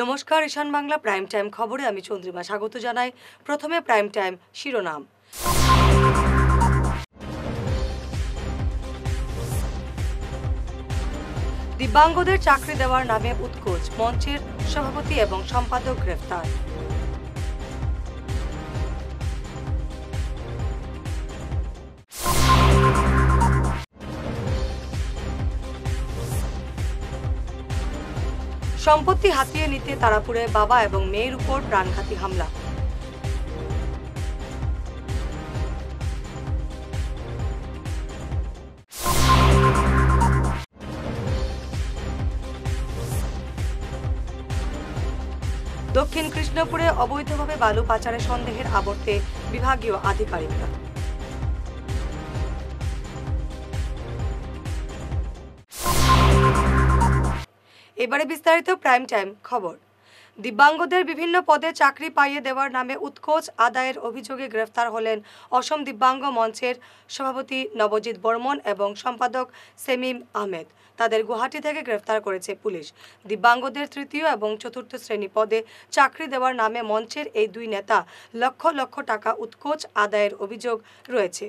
নমস্কার, ঈশান Bangla prime time খবরে আমি চন্দ্রিমা স্বাগত জানাই। প্রথমে প্রাইম টাইম শিরোনাম। দিব্যাঙ্গদের চাকরি দেওয়ার নামে উৎকোচ, মঞ্চের সভাপতি এবং সম্পাদক গ্রেফতার। সম্পত্তি হাতিয়ে নিতে তারাপুরে বাবা এবং মেয়ের উপর প্রাণঘাতী হামলা। দক্ষিণ কৃষ্ণপুরে অবৈধভাবে বালু পাচারের সন্দেহের আবর্তে বিভাগীয় আধিকারিকরা। এবারে বিস্তারিত প্রাইম টাইম খবর। দিব্যাঙ্গদের বিভিন্ন পদে চাকরি পাইয়ে দেওয়ার নামে উৎকোচ আদায়ের অভিযোগে গ্রেফতার হলেন অসম দিব্যাঙ্গ মঞ্চের সভাপতি নবজিৎ বর্মন এবং সম্পাদক সেমিম আহমেদ। তাদের গুয়াহাটি থেকে গ্রেফতার করেছে পুলিশ। দিব্যাঙ্গদের তৃতীয় এবং চতুর্থ শ্রেণী পদে চাকরি দেওয়ার নামে মঞ্চের এই দুই নেতা লক্ষ লক্ষ টাকা উৎকোচ আদায়ের অভিযোগ রয়েছে।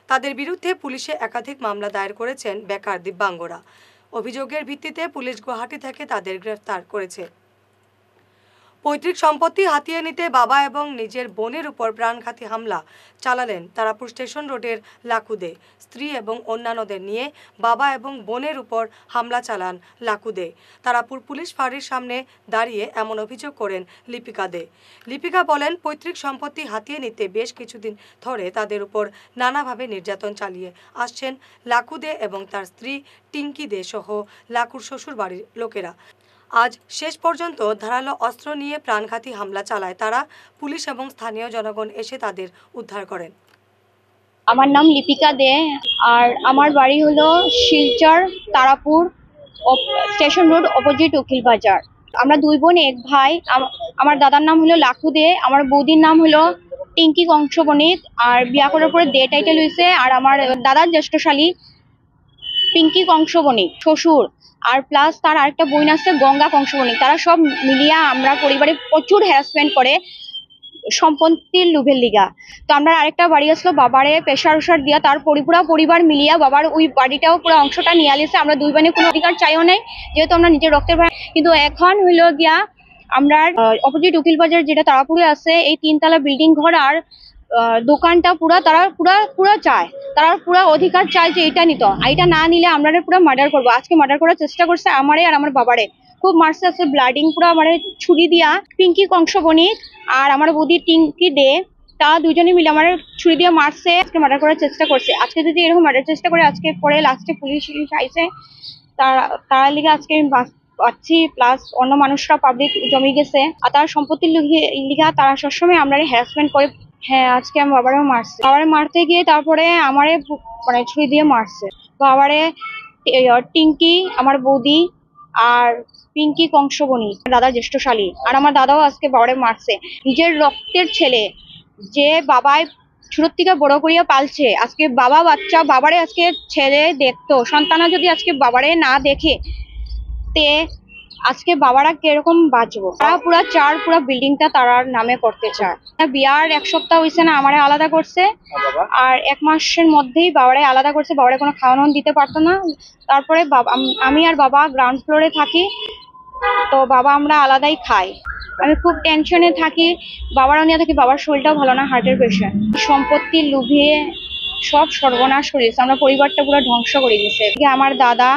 তাদের বিরুদ্ধে পুলিশে একাধিক মামলা দায়ের করেছেন বেকার দিব্যাঙ্গরা। অভিযোগের ভিত্তিতে পুলিশ গুয়াহাটি থেকে তাদের গ্রেফতার করেছে। পৈতৃক সম্পত্তি হাতিয়ে নিতে বাবা এবং নিজের বোনের উপর প্রাণঘাতী হামলা চালালেন তারাপুর স্টেশন রোডের লাকুদে। স্ত্রী এবং অন্যান্যদের নিয়ে বাবা এবং বোনের উপর হামলা চালান লাকুদে। তারাপুর পুলিশ ফাঁড়ির সামনে দাঁড়িয়ে এমন অভিযোগ করেন লিপিকা দে। লিপিকা বলেন, পৈতৃক সম্পত্তি হাতিয়ে নিতে বেশ কিছুদিন ধরে তাদের উপর নানাভাবে নির্যাতন চালিয়ে আসছেন লাকুদে এবং তার স্ত্রী টিঙ্কি দে সহ লাকুর শ্বশুর বাড়ির লোকেরা। আজ শেষ পর্যন্ত ধারালো অস্ত্র নিয়ে প্রাণঘাতী হামলা চালায় তারা। পুলিশ এবং স্থানীয় জনগণ এসে তাদের উদ্ধার করেন। আমার নাম লিপিকা দে আর আমার বাড়ি হলো Silchar Tarapur station road opposite উকিল বাজার। আমরা দুই বোন এক ভাই। আমার দাদার নাম হলো লাখু দে, আমার বৌদির নাম হলো টিঙ্কি কংস বণিক আর বিয়া করার পরে দে টাইটেল হয়েছে। আর আমার দাদার জ্যেষ্ঠশালী পিঙ্কি কংস বণিক শ্বশুর, আর প্লাস তার আরেকটা বোন আছে গঙ্গা কংস বণিক। তারা সব মিলিয়া আমরা পরিবারে প্রচুর হ্যারাসমেন্ট করে সম্পত্তির লোভের লিগা। তো আমরা আরেকটা বাড়ি আসলো বাবারে প্রেশার উসার দিয়া তার পুরা পরিবার মিলিয়া বাবার ওই বাড়িটাও পুরো অংশটা নিয়ে আলিয়েছে। আমরা দুই বোনে কোনো অধিকার চাইও নাই, যেহেতু আমরা নিজের রক্তের ভাই। কিন্তু এখন হইল গিয়া আমরা অপোজিট উকিল বাজার যেটা তারাপুরে আছে, এই 3 তলা বিল্ডিং ঘর আর দোকানটা তারা পুরা চায়। তারা পুরা অধিকার চায় যে এটা নিত, এটা না নিলে আমরা পুরো মার্ডার করবো। আজকে মার্ডার করার চেষ্টা করছে আমারে আর আমার বাবারে, খুব মারছে, আছে ব্লাডিং পুরো মানে ছুরি দিয়া। পিঙ্কি কংস বণিক আর আমার বৌদি টিঙ্কি দে, তা দুজনে মিলে আমার ছুরি দিয়ে মারছে, আজকে মার্ডার করার চেষ্টা করছে। আজকে যদি এরকম মার্ডার চেষ্টা করে, আজকে পরে লাস্টে পুলিশ আইছে, তারা লিগে আজকে আমি পাচ্ছি, প্লাস অন্য মানুষরা পাবলিক জমি গেছে। আর তার সম্পত্তির লিগা তারা সবসময় আমরা হ্যারাসমেন্ট করে। হ্যাঁ, আজকে আমার বাবারেও মারছে। বাবারে মারতে গিয়ে তারপরে আমারে মানে ছুরি দিয়ে মারছে। বাবারে টিঙ্কি আমার বৌদি আর পিঙ্কি কংস বণিক দাদা জ্যেষ্ঠশালী, আর আমার দাদাও আজকে বাবারে মারছে। নিজের রক্তের ছেলে যে বাবায় ছোট থেকে বড় করিয়া পালছে, আজকে বাবা বাচ্চা বাবারে আজকে ছেলে দেখতো, সন্তানা যদি আজকে বাবারে না দেখে তে আজকে বাবারা কিরকম বাঁচবো। তারা পুরা বিল্ডিংটা তারার নামে করতে চায়। বিয়ার 1 সপ্তাহ হয়েছে না, আমারে আলাদা করছে, আর 1 মাসের মধ্যেই বাবারে আলাদা করছে। বাবারে কোনো খাওয়ানো দিতে পারতো না। তারপরে আমি আর বাবা গ্রাউন্ড ফ্লোরে থাকি, তো বাবা আমরা আলাদাই খাই। আমি খুব টেনশনে থাকি, বাবারও নিয়ে থাকি। বাবার শরীরটাও ভালো না, হার্টের পেশেন্ট। সম্পত্তির লুভিয়ে সব সর্বনাশ করে দিয়েছে, আমরা পরিবারটা পুরো ধ্বংস করে দিয়েছে। আমার দাদা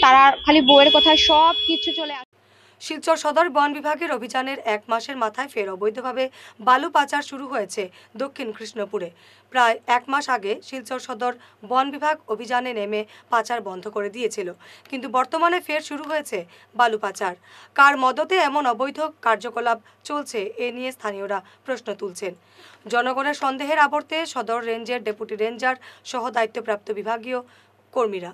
তারা খালি বউয়ের কথা সব কিছু চলে আসে। শিলচর সদর বন বিভাগের অভিযানের 1 মাসের মাথায় ফের অবৈধভাবে বালু পাচার শুরু হয়েছে দক্ষিণ কৃষ্ণপুরে। প্রায় 1 মাস আগে শিলচর সদর বন বিভাগ অভিযানে নেমে পাচার বন্ধ করে দিয়েছিল, কিন্তু বর্তমানে ফের শুরু হয়েছে বালু পাচার। কার মদতে এমন অবৈধ কার্যকলাপ চলছে এ নিয়ে স্থানীয়রা প্রশ্ন তুলছেন। জনগণের সন্দেহের আবর্তে সদর রেঞ্জের ডেপুটি রেঞ্জার সহ দায়িত্বপ্রাপ্ত বিভাগীয় কর্মীরা।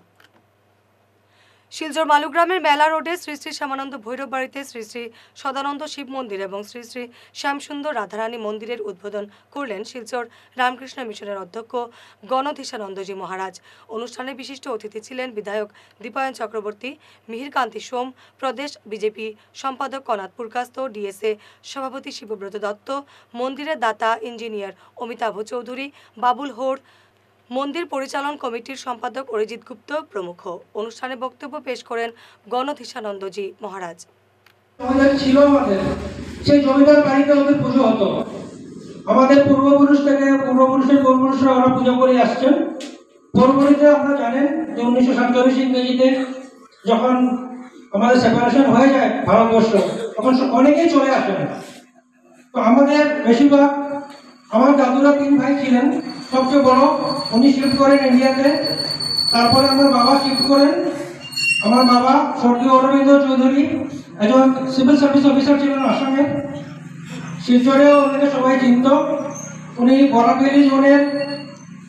শিলচর মালুগ্রামের মেলা রোডে শ্রী শ্রী শ্যামানন্দ ভৈরব বাড়িতে শ্রী শ্রী সদানন্দ শিব মন্দির এবং শ্রী শ্রী শ্যামসুন্দর রাধারানী মন্দিরের উদ্বোধন করলেন শিলচর রামকৃষ্ণ মিশনের অধ্যক্ষ গণধীশানন্দজি মহারাজ। অনুষ্ঠানে বিশিষ্ট অতিথি ছিলেন বিধায়ক দীপায়ন চক্রবর্তী, মিহিরকান্তি সোম, প্রদেশ বিজেপি সম্পাদক কনাথ পুরকাস্ত, ডিএসএ সভাপতি শিবব্রত দত্ত, মন্দিরের দাতা ইঞ্জিনিয়ার অমিতাভ চৌধুরী, বাবুল হোড়, মন্দির পরিচালন কমিটির সম্পাদক অরিজিৎ গুপ্ত প্রমুখ। অনুষ্ঠানে বক্তব্য পেশ করেন গণধীশানন্দজি মহারাজ। সেই জমিদার বাড়িতে ওদের পুজো হতো। আমাদের পূর্বপুরুষ থেকে পূর্বপুরুষের পূর্বপুরুষরা ওরা পুজো করে আসছেন। পরবর্তীতে আপনারা জানেন যে 1947 ইংরেজিতে যখন আমাদের সেপারেশন হয়ে যায় ভারতবর্ষ, তখন অনেকেই চলে আসেন। তো আমাদের বেশিরভাগ, আমার দাদুরা 3 ভাই ছিলেন, সবচেয়ে বড় উনি শিফট করেন ইন্ডিয়াতে। তারপরে আমার বাবা শিফট করেন। আমার বাবা স্বর্গীয় অরবিন্দ চৌধুরী একজন সিভিল সার্ভিস অফিসার ছিলেন আসামে। শিলচরেও ওনাকে সবাই চিনত। উনি বরাকভ্যালি জোনের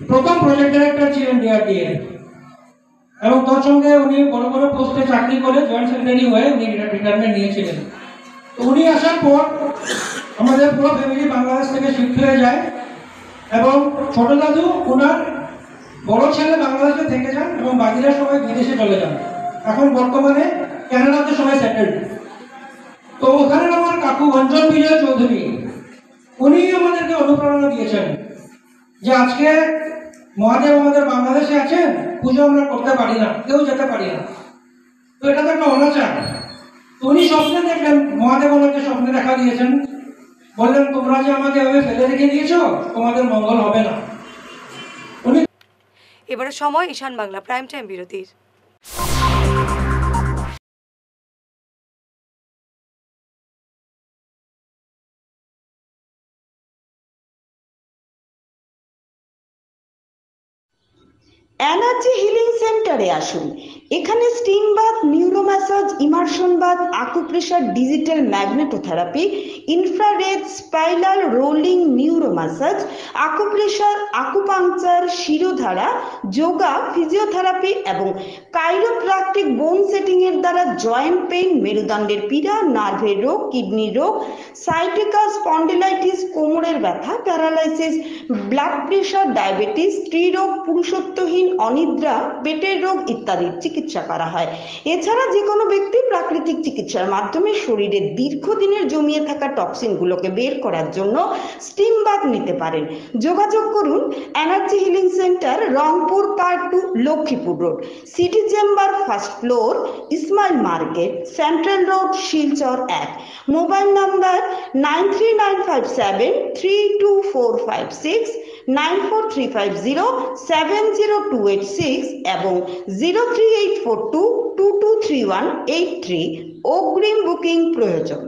প্রথম প্রজেক্ট ডাইরেক্টর ছিলেন ডিআরডিএ, এবং তার সঙ্গে উনি বড় বড় পোস্টে চাকরি করে জয়েন্ট সেক্রেটারি হয়ে উনি রিটায়ারমেন্ট নিয়েছিলেন। তো উনি আসার পর আমাদের পুরো ফ্যামিলি বাংলাদেশ থেকে শিফট হয়ে যায়, এবং ছোট দাদু ওনার বড় ছেলে বাংলাদেশে থেকে যান এবং বাকিরা সবাই বিদেশে চলে যান। এখন বর্তমানে কানাডাতে সবাই সেটেলড। তো ওখানে আমার কাকু অঞ্জন বিজয় চৌধুরী উনি আমাদেরকে অনুপ্রেরণা দিয়েছেন যে আজকে মহাদেব আমাদের বাংলাদেশে আছেন, পুজো আমরা করতে পারি না, কেউ যেতে পারি না, তো এটা তো একটা অনাচার। তো উনি স্বপ্নে দেখলেন, মহাদেব ওনাকে স্বপ্নে দেখা দিয়েছেন, বললেন তোমরা যে আমাকে এভাবে ফেলে রেখে দিয়েছো, তোমাদের মঙ্গল হবে না। এবারে সময় ঈশান বাংলা প্রাইম টাইম বিরতির। এনার্জি হিলিং সেন্টারে আসুন। এখানে steam bath, neuro massage, immersion bath, acupressure, digital magnetotherapy, infrared, spiral rolling neuro massage, acupressure, acupuncture, shirodhara, yoga, physiotherapy এবং কাইরোপ্র্যাকটিক বোন সেটিং এর দ্বারা জয়েন্ট পেইন, মেরুদণ্ডের পীড়া, নার্ভের রোগ, কিডনির রোগ, সাইটিকা, স্পন্ডিলাইটিস, কোমরের ব্যথা, প্যারালাইসিস, ব্লাড প্রেশার, ডায়াবেটিস, স্ত্রীরোগ, পুরুষত্বহীন, অনিদ্রা, পেটের রোগ ইত্যাদির চিকিৎসা করা হয়। এছাড়া যে কোনো ব্যক্তি প্রাকৃতিক চিকিৎসার মাধ্যমে শরীরে দীর্ঘদিনের জমিয়ে থাকা টক্সিনগুলোকে বের করার জন্য স্টিম বাথ নিতে পারেন। যোগাযোগ করুন energy healing centre, Rangpur part 2, Lakshmipur road, city chamber, first floor, Ismail market, central road, Silchar 1। Mobile number 9395732456, 9435070286 এবং 03842223183। অগ্রিম বুকিং প্রয়োজন।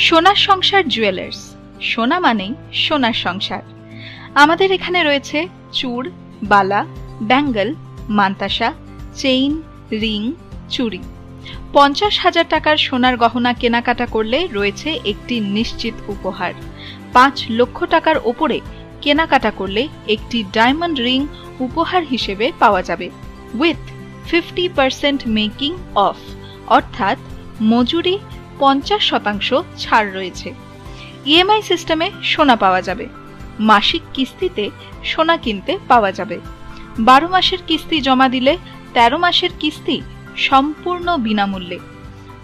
সোনার সংসার জুয়েলার্স, সোনা মানেই সোনার সংসার। আমাদের এখানে রয়েছে চূড়, বালা, ব্যাঙ্গল, মান্তাসা, চেইন, রিং, চুড়ি। 50,000 টাকার সোনার গহনা কেনাকাটা করলে রয়েছে একটি নিশ্চিত উপহার। 5 লক্ষ টাকার ওপরে কেনাকাটা করলে একটি ডায়মন্ড রিং উপহার হিসেবে পাওয়া যাবে, উইথ 50% মেকিং অফ, অর্থাৎ মজুরি 50% ছাড় রয়েছে। ইএমআই সিস্টেমে সোনা পাওয়া যাবে। মাসিক কিস্তিতে সোনা কিনতে পাওয়া যাবে। 12 মাসের কিস্তি জমা দিলে 13 মাসের কিস্তি সম্পূর্ণ বিনামূল্যে।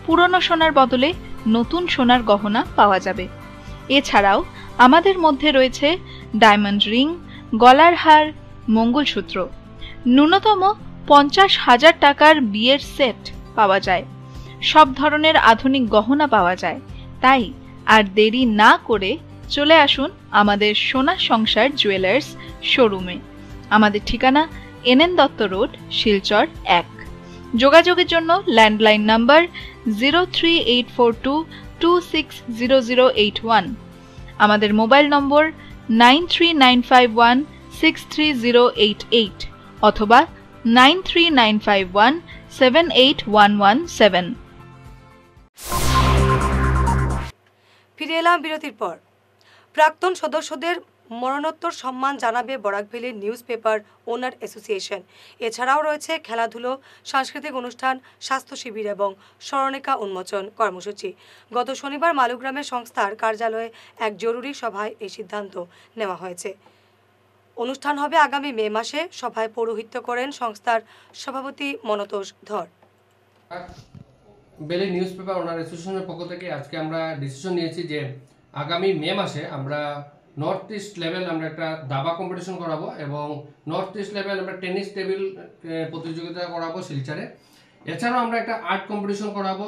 পুরনো সোনার বদলে নতুন সোনার গহনা পাওয়া যাবে। এছাড়াও আমাদের মধ্যে রয়েছে ডায়মন্ড রিং, গলার হার, মঙ্গলসূত্র। ন্যূনতম 50,000 টাকার বিয়ের সেট পাওয়া যায়। সব ধরনের আধুনিক গহনা পাওয়া যায়। তাই আর দেরি না করে চলে আসুন আমাদের সোনা সংসার জুয়েলার্স শোরুমে। আমাদের ঠিকানা NN দত্ত রোড, শিলচর 1। যোগাযোগের জন্য ল্যান্ডলাইন নাম্বার 03842260081, আমাদের মোবাইল নম্বর 9395163088 অথবা 9395178117। ফিরে এলাম বিরতির পর। প্রাক্তন সদস্যদের মরণোত্তর সম্মান জানাবে বরাকভ্যালি নিউজ পেপার ওনার অ্যাসোসিয়েশন। এছাড়াও রয়েছে খেলাধুলো, সাংস্কৃতিক অনুষ্ঠান, স্বাস্থ্য শিবির এবং স্মরণিকা উন্মোচন কর্মসূচি। গত শনিবার মালুগ্রামে সংস্থার কার্যালয়ে এক জরুরি সভায় এই সিদ্ধান্ত নেওয়া হয়েছে। অনুষ্ঠান হবে আগামী মে মাসে। সভায় পৌরোহিত্য করেন সংস্থার সভাপতি মনতোষ ধর। ভ্যালি নিউজ পেপার ওনার অ্যাসোসিয়েশনের পক্ষ থেকে আজকে আমরা ডিসিশন নিয়েছি যে আগামী মে মাসে আমরা নর্থ ইস্ট লেভেল আমরা একটা দাবা কম্পিটিশন করাবো এবং নর্থ ইস্ট লেভেল আমরা টেনিস টেবিল প্রতিযোগিতা করাবো শিলচরে। এছাড়াও আমরা একটা আর্ট কম্পিটিশন করাবো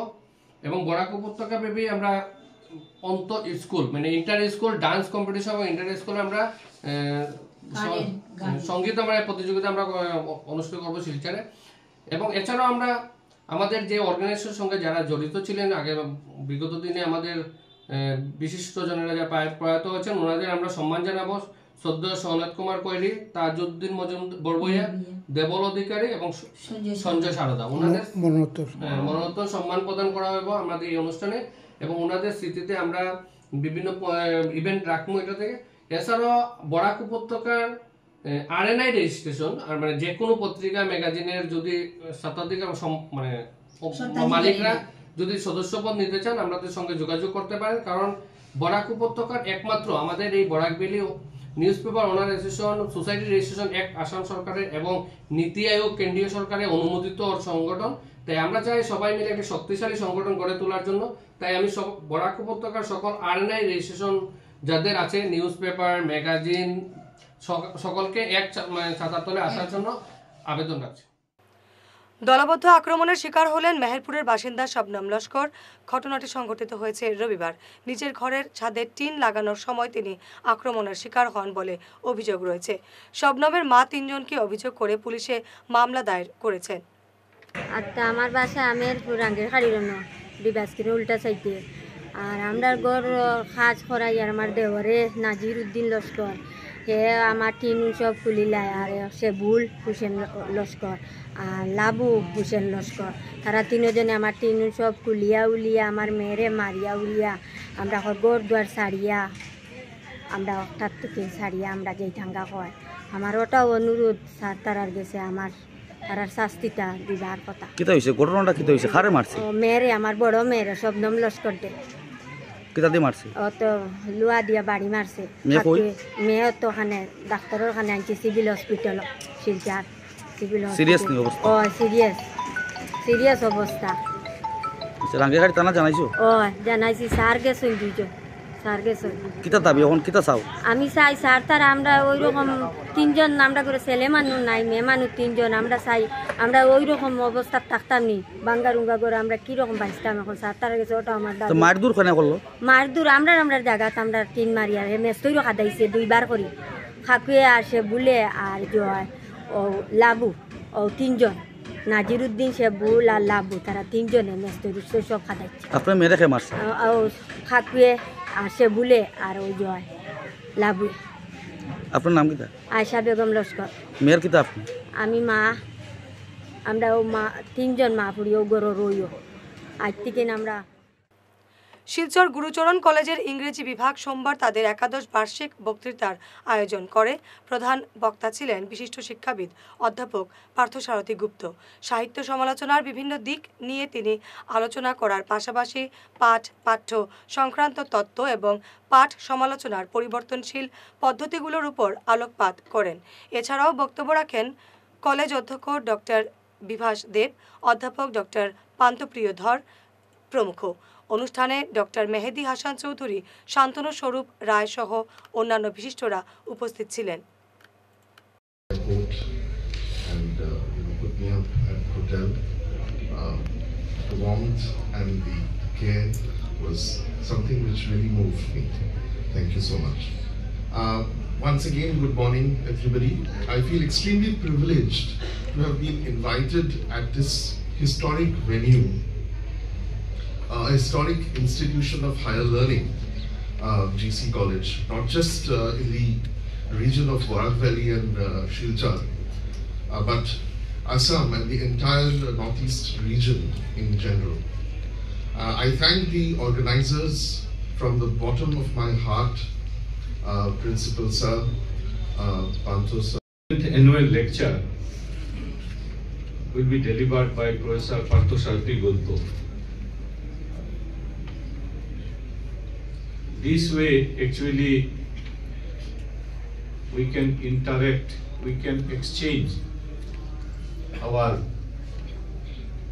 এবং বরাক উপত্যকা ব্যাপী আমরা অন্ত স্কুল মানে ইন্টার স্কুল ডান্স কম্পিটিশন এবং ইন্টার স্কুলে আমরা সঙ্গীত আমরা প্রতিযোগিতা আমরা অনুষ্ঠিত করবো শিলচরে। এবং এছাড়াও আমরা আমাদের যে অর্গানাইজেশনের সঙ্গে যারা জড়িত ছিলেন আগে বিগত দিনে আমাদের বিশিষ্ট জনেরা যারা প্রয়াত হয়েছেন ওনাদের আমরা সম্মান জানাবো। শ্রদ্ধেয় সনৎ কুমার কৈরি, তাজউদ্দিন বড়বইয়া, দেবল অধিকারী এবং সঞ্জয় সারদা, ওনাদের মরণোত্তর সম্মান প্রদান করা হবে আমাদের এই অনুষ্ঠানে এবং ওনাদের স্মৃতিতে আমরা বিভিন্ন ইভেন্ট রাখবো এটা থেকে। এছাড়াও বরাক উপত্যকার RNI রেজিস্ট্রেশন আর মানে যে কোনো পত্রিকা ম্যাগাজিনের যদি শতাধিক মানে মালিকরা যদি সদস্যপদ নিতে চান আমাদের সঙ্গে যোগাযোগ করতে পারেন। কারণ বরাক উপত্যকার একমাত্র আমাদের এই Barak Valley news paper owner association society registration act Assam সরকারের এবং নীতি আয়োগ কেন্দ্রীয় সরকারের অনুমোদিত সংগঠন। তাই আমরা চাই সবাই মিলে একটি শক্তিশালী সংগঠন গড়ে তোলার জন্য। তাই আমি বরাক উপত্যকার সকল RNI রেজিস্ট্রেশন যাদের আছে নিউজ পেপার ম্যাগাজিন সকলকে এক ছাতার তলে আসার জন্য আবেদন রাখছি। দলবদ্ধ আক্রমণের শিকার হলেন মেহেরপুরের বাসিন্দা শবনম লস্কর। ঘটনাটি সংঘটিত হয়েছে রবিবার। নিজের ঘরের ছাদে টিন লাগানোর সময় তিনি আক্রমণের শিকার হন বলে অভিযোগ রয়েছে। শবনমের মা 3 জনকে অভিযোগ করে পুলিশে মামলা দায়ের করেছেন। আমার বাসা মেহেরপুর রাঙ্গের খাড়ির বিবাসকির উল্টা সাইডে আর আমরা ঘর কাজ করাই আর আমার দেওয়ারে নাজির উদ্দিন লস্কর হে আমার টিন সব খুলিলায় আর সে বুল হুসেন লস্কর আর লাবু হুসেন লস্কর তারা 3 জনে আমার টিন সব খুলিয়া উলিয়া আমার মেয়েরে মারিয়া উলিয়া আমরা ঘর দুয়ার ছাড়িয়া আমরা হঠাৎ থেকে ছাড়িয়া আমরা যেই ঠাঙ্গা হয় আমার ওটাও অনুরোধ স্যার তারার গেছে আমার তারার শাস্তিটা দিবার কথা। কিতা হইছে ঘটনাটা কিতা হইছে কারে মারছে? মেয়েরে আমার বড় মেয়েরে শবনম লস্কর দে কিতা দিয়ে মারছে? ও তো লুয়া দিয়া বাড়ি মারছে। মেয়ে তো ওখানে ডাক্তারের ওখানে আনছি civil hospital Silchar civil serious নি অবস্থা? ও সিরিয়াস অবস্থা। রাঙ্গেরহাট থানা জানাইছো? ও জানাইছি স্যার গেছে দুইজন স্যার গেছে। কিতা দাবি এখন কিতা চাও? আমি চাই স্যার তার আমরা ওই রকম 3 জন আমরা করে ছেলে মানুষ নাই মেয়ে মানুষ 3 জন আমরা চাই আমরা ওই রকম অবস্থা থাকতাম নি বাঙ্গারুঙ্গা করে আমরা কি রকম বাঁচতাম এখন স্যার তার গেছে ওটা আমার দাবি। মারদুর কেন করলো? মারদুর আমরা জায়গাত আমরা টিন মারি আর মেস্তইরও খাদাইছে 2 বার করি খাকুয়ে আসে বুলে আর জয় ও লাবু ও 3 জন নাজির উদ্দিন সে বুল আর লাবু তারা 3 জনে মেস্তইর সব খাদাইছে। আপনার মেয়ে রেখে মারছে? ও খাকুয়ে আর সে বুলে আর ওই জয় লাবু। আপনার নাম কিতা? আয়শা বেগম লস্কর। মেয়ের কিতা আপনি? আমি মা আমরা ও মা 3 জন মা পুরি ও গরো রইও আজ থেকে আমরা। শিলচর গুরুচরণ কলেজের ইংরেজি বিভাগ সোমবার তাদের 11শ বার্ষিক বক্তৃতার আয়োজন করে। প্রধান বক্তা ছিলেন বিশিষ্ট শিক্ষাবিদ অধ্যাপক পার্থসারথী গুপ্ত। সাহিত্য সমালোচনার বিভিন্ন দিক নিয়ে তিনি আলোচনা করার পাশাপাশি পাঠ্য সংক্রান্ত তত্ত্ব এবং পাঠ সমালোচনার পরিবর্তনশীল পদ্ধতিগুলোর উপর আলোকপাত করেন। এছাড়াও বক্তব্য রাখেন কলেজ অধ্যক্ষ ডক্টর বিভাস দেব, অধ্যাপক ডক্টর পান্তপ্রিয় ধর প্রমুখ। অনুষ্ঠানে ডক্টর মেহেদি হাসান চৌধুরী, শান্তনু স্বরূপ রায় সহ অন্যান্য বিশিষ্টরা উপস্থিত ছিলেন। Once again, good morning, everybody. I feel extremely privileged to have been invited at this historic venue, a historic institution of higher learning, GC College, not just in the region of Borakvalley and Shilchar, but Assam and the entire northeast region in general. I thank the organizers from the bottom of my heart Principal Sir, Pantho Sir. Annual lecture will be delivered by Professor Parthosarathy Gunto. This way, actually, we can interact, we can exchange our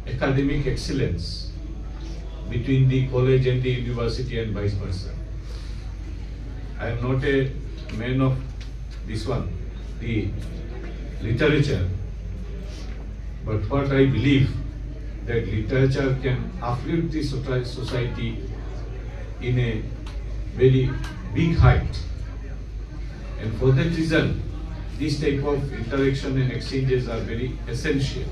academic excellence between the college and the university and vice versa. I am not a man of this one, the literature, but what I believe that literature can uplift the society in a very big height, and for that reason this type of interaction and exchanges are very essential.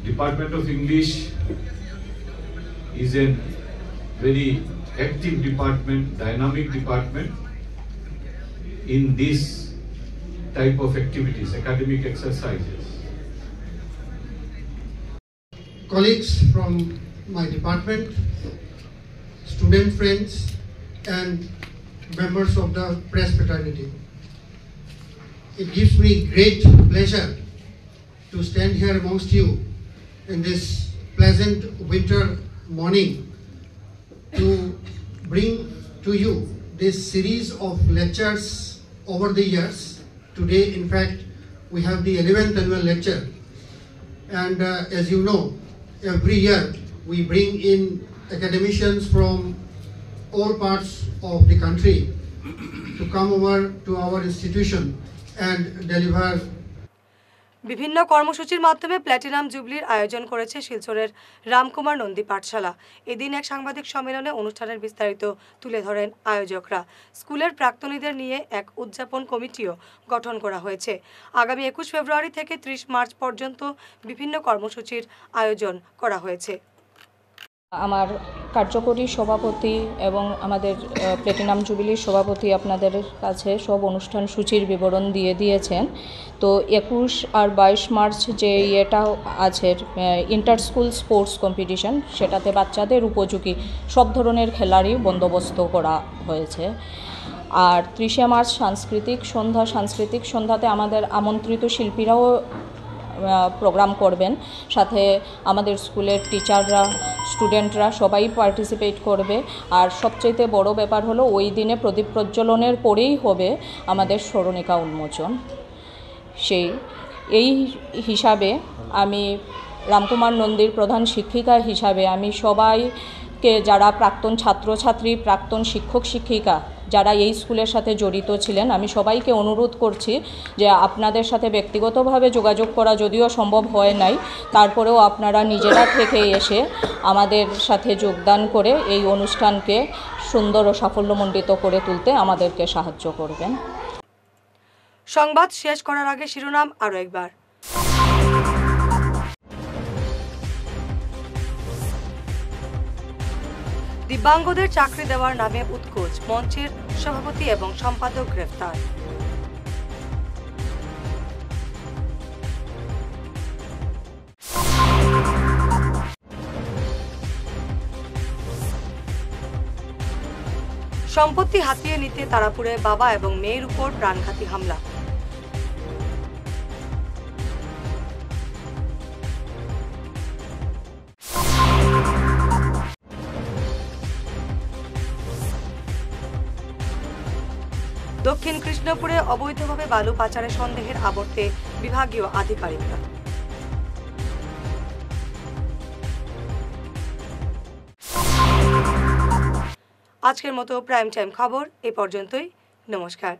Department of English is a very active department, dynamic department in this type of activities, academic exercises. Colleagues from my department, student friends, and members of the press fraternity. It gives me great pleasure to stand here amongst you in this pleasant winter morning to bring to you this series of lectures over the years. Today, in fact, we have the 11th annual lecture, and as you know, every year we bring in academicians from all parts of the country to come over to our institution and deliver. বিভিন্ন কর্মসূচির মাধ্যমে platinum জুবলির আয়োজন করেছে শিলচরের রামকুমার নন্দী পাঠশালা। এদিন এক সাংবাদিক সম্মেলনে অনুষ্ঠানের বিস্তারিত তুলে ধরেন আয়োজকরা। স্কুলের প্রাক্তনীদের নিয়ে এক উদযাপন কমিটিও গঠন করা হয়েছে। আগামী 21 ফেব্রুয়ারি থেকে 30 মার্চ পর্যন্ত বিভিন্ন কর্মসূচির আয়োজন করা হয়েছে। আমার কার্যকরী সভাপতি এবং আমাদের প্ল্যাটিনাম জুবিলির সভাপতি আপনাদের কাছে সব অনুষ্ঠান সূচির বিবরণ দিয়ে দিয়েছেন। তো 21 আর 22 মার্চ যে এটা আছে ইন্টার স্কুল স্পোর্টস কম্পিটিশন, সেটাতে বাচ্চাদের উপযোগী সব ধরনের খেলারই বন্দোবস্ত করা হয়েছে। আর 30 মার্চ সাংস্কৃতিক সন্ধ্যাতে আমাদের আমন্ত্রিত শিল্পীরাও প্রোগ্রাম করবেন, সাথে আমাদের স্কুলের টিচাররা, স্টুডেন্টরা সবাই পার্টিসিপেট করবে। আর সবচেয়ে বড় ব্যাপার হলো ওই দিনে প্রদীপ প্রজ্বলনের পরেই হবে আমাদের স্মরণিকা উন্মোচন। এই হিসাবে আমি রামকুমার নন্দীর প্রধান শিক্ষিকা হিসাবে আমি সবাইকে, যারা প্রাক্তন ছাত্রছাত্রী, প্রাক্তন শিক্ষক শিক্ষিকা যারা এই স্কুলের সাথে জড়িত ছিলেন, আমি সবাইকে অনুরোধ করছি যে আপনাদের সাথে ব্যক্তিগতভাবে যোগাযোগ করা যদিও সম্ভব হয় নাই, তারপরেও আপনারা নিজেরা থেকে এসে আমাদের সাথে যোগদান করে এই অনুষ্ঠানকে সুন্দর ও সাফল্যমণ্ডিত করে তুলতে আমাদেরকে সাহায্য করবেন। সংবাদ শেষ করার আগে শিরোনাম আরও একবার। দিব্যাঙ্গদের চাকরি দেওয়ার নামে উৎকোচ, মঞ্চের সভাপতি এবং সম্পাদক গ্রেফতার। সম্পত্তি হাতিয়ে নিতে তারাপুরে বাবা এবং মেয়ের উপর প্রাণঘাতী হামলা। দক্ষিণ কৃষ্ণপুরে অবৈধভাবে বালু পাচারের সন্দেহের আবর্তে বিভাগীয় আধিকারিকরা। আজকের মতো প্রাইম টাইম খবর এ পর্যন্তই। নমস্কার।